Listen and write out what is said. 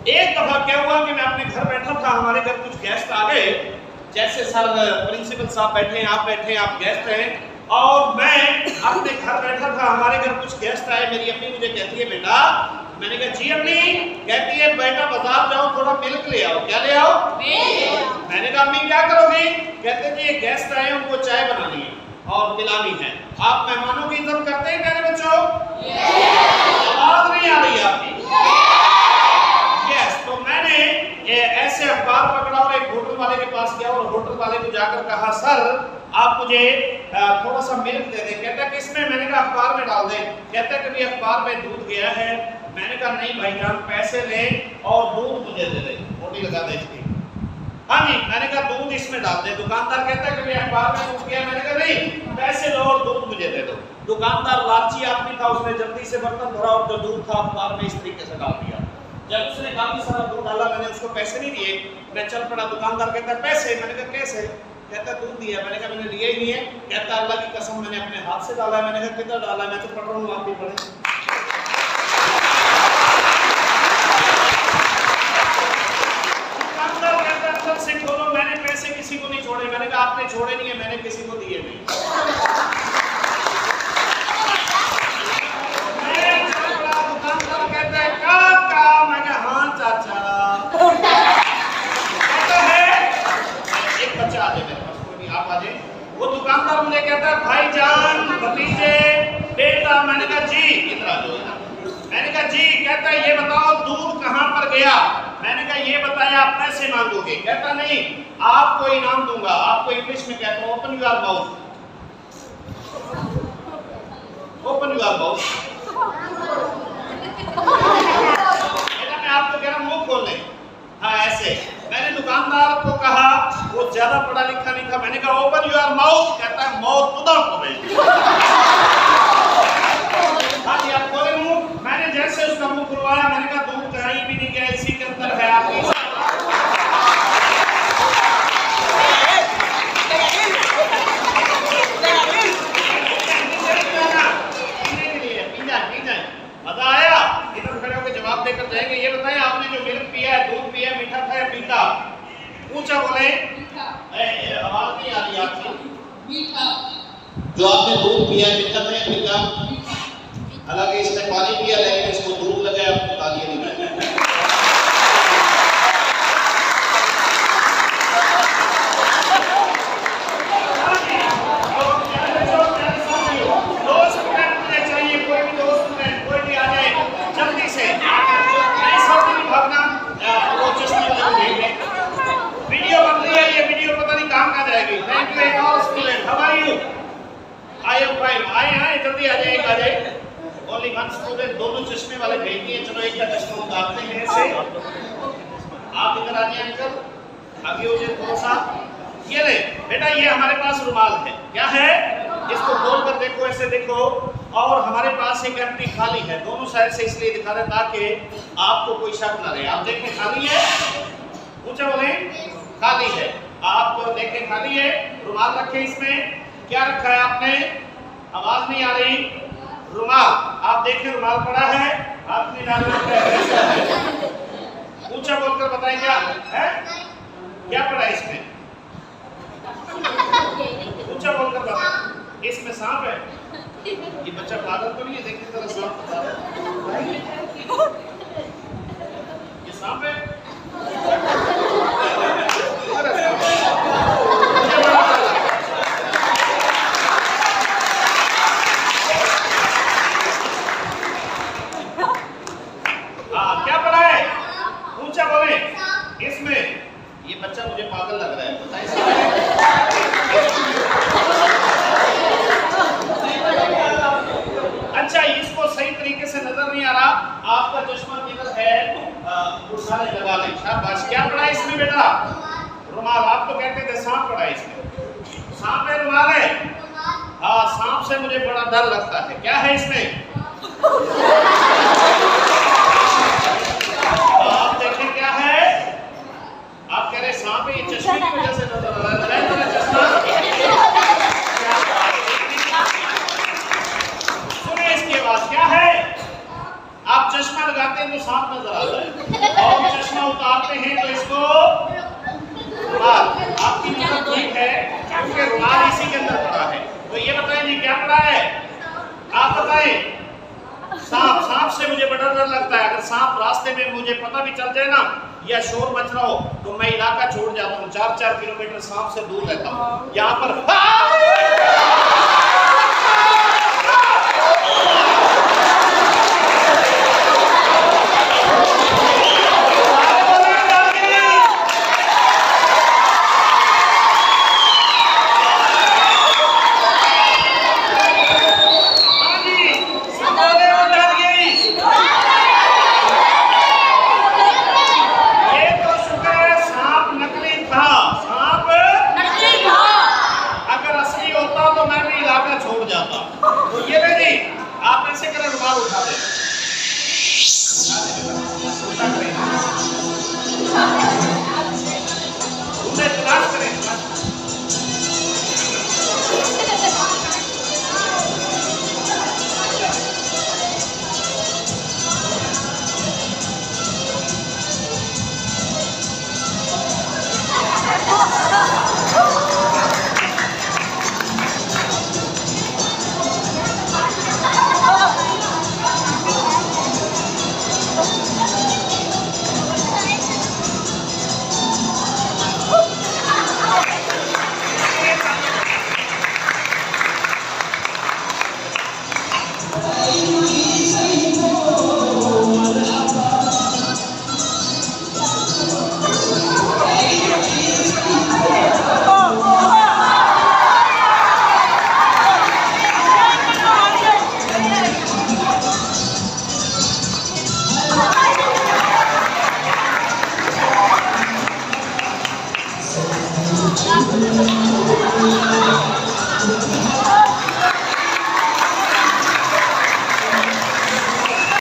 एक दफा क्या हुआ कि मैं अपने घर बैठा था, हमारे घर कुछ गेस्ट आ गए, जैसे सर प्रिंसिपल साहब बैठे हैं, आप गेस्ट हैं, और मैं अपने घर बैठा था, हमारे घर कुछ गेस्ट आए। मेरी अम्मी मुझे कहती है बेटा, मैंने कहा जी अम्मी। कहती है बेटा बाजार जाओ, थोड़ा मिल्क ले आओ। क्या ले आओ? मिल्क। मैंने कहा अम्मी क्या करोगी? कहते जी ये गेस्ट आए, उनको चाय बनानी है और पिलानी है। आप मेहमानों की इज्जत करते हैं प्यारे बच्चों? आवाज नहीं आ रही आपकी? यस। तो मैंने ऐसे अखबार पकड़ा और एक होटल वाले के पास गया और होटल वाले को जाकर कहा सर आप मुझे थोड़ा सा मिल्क दे दें। कहता किसमें? मैंने कहा अखबार में डाल दें। कहता कभी अखबार में दूध गया है? मैंने कहा नहीं भाईजान, पैसे ले और दूध मुझे दे दे, मोटी लगा दे इसकी। हाँ जी। मैंने कहा दूध इसमें डाल दे। दुकानदार कहता है कभी अखबार में दूध गया? मैंने कहा नहीं, पैसे लो और दूध मुझे दे दो। दुकानदार लालची आदमी था, उसने जल्दी से बर्तन भरा और जो दूध था अखबार में इस तरीके से डाल दिया। जब उसने काफी सारा दूध डाला, मैंने उसको पैसे नहीं दिए, मैं चल पड़ा। दुकानदार कहता है पैसे? मैंने कहा कैसे? कहता दूध दिया। मैंने कहा मैंने लिए ही नहीं है। कहता अल्लाह की कसम मैंने अपने हाथ से डाला है। मैंने कहा कितना डाला? मैं तो पढ़ रहा हूँ, आप भी पढ़े। दुकानदार कहता अंदर से खोलो, मैंने पैसे किसी को नहीं छोड़े। मैंने कहा आपने छोड़े नहीं है, मैंने किसी को दिए नहीं। दुकानदार कहता है काका। मैं कहा हाँ चाचा। कहता है एक बच्चा आ जाए मेरे पास, कोई नहीं आप आ जाए। वो दुकानदार मुझे कहता है भाईजान, भतीजे, बेटा। मैंने कहा जी इधर आ जाओ। मैंने कहा जी। कहता है ये बताओ दूध कहाँ पर गया? मैंने कहा ये बताया, आप पैसे मांगोगे? कहता नहीं, आपको इनाम दूंगा। आपको इंग्लिश में कहता हूँ open your mouth, open your mouth. मैं आपको कह रहा हूँ मुंह खोल ले। हाँ ऐसे। मैंने दुकानदार को कहा, वो ज्यादा पढ़ा लिखा नहीं था, मैंने कहा ओपन योर माउथ। कहता है माउथ उधर खोले। हाँ जी आप खोले मुंह। मैंने जैसे उसका मुंह खुलवाया, मैंने कहा दूध कहीं भी नहीं गया, इसी के अंदर है। आपकी मजा आया? इधर खड़े होकर जवाब देकर जाएंगे। ये बताएं आपने जो मिल्क पिया है, दूध पिया, मीठा था या फीका? ऊंचा बोले। आवाज नहीं आ रही आपकी। मीठा। जो आपने दूध पिया मीठा था या फीका? हालांकि इसने पानी पिया लेकिन इसको दूध लगा, आपको तालियां नहीं बजाई। दोनों चश्मे वाले भेज दिए। चलो एक का चश्मा उतारते हैं ऐसे। आप इधर आ जाइए अंकल, आगे हो जाए थोड़ा सा। ये ले बेटा, ये हमारे पास रुमाल है। क्या है? इसको खोल कर देखो, ऐसे देखो। और हमारे पास एक एम्प्टी खाली है, दोनों साइड से इसलिए दिखा रहे ताकि आपको कोई शक न रहे। आप देखें खाली है। ऊंचा बोले खाली है। आप देखें खाली है। रुमाल रखे इसमें। क्या रखा है आपने? आवाज नहीं आ रही। रुमाल आप देखें, रुमाल पड़ा है, हाथ में डाल है। ऊंचा बोलकर बताएं क्या है? क्या पड़ा है इसमें? ऊंचा बोलकर बताएं। इसमें सांप है। ये बच्चा पागल तो नहीं है? देखिए जरा सांप बता रहा है। ये सांप है। बच्चा मुझे पागल लग रहा है, अच्छा इसको सही तरीके से नजर नहीं आ रहा। आपका चश्मा किधर है? सारे लगा लें। शाबाश। क्या पड़ा है इसमें बेटा? रुमाल। आप तो कहते थे सांप पड़ा है इसमें। सांप है, रुमाल है? हाँ सांप से मुझे बड़ा डर लगता है। क्या है इसमें? आप देखें क्या है? आप कह रहे सांप है, ये चश्मे की वजह से नजर आ रहा है। चश्मा सुनिए इसकी आवाज क्या है? आप चश्मा लगाते हैं तो सांप नजर आता है। और उतारते हैं तो इसको रुमाल। आपकी नजर ठीक है क्योंकि रुमाल इसी के अंदर पड़ा है। तो ये बताएं जी क्या पड़ा है, आप बताएं। सांप, सांप से मुझे बड़ा डर लगता है। अगर सांप रास्ते में मुझे पता भी चल जाए ना या शोर मच रहा हो तो मैं इलाका छोड़ जाता हूँ, 4-4 किलोमीटर सांप से दूर रहता हूँ। यहाँ पर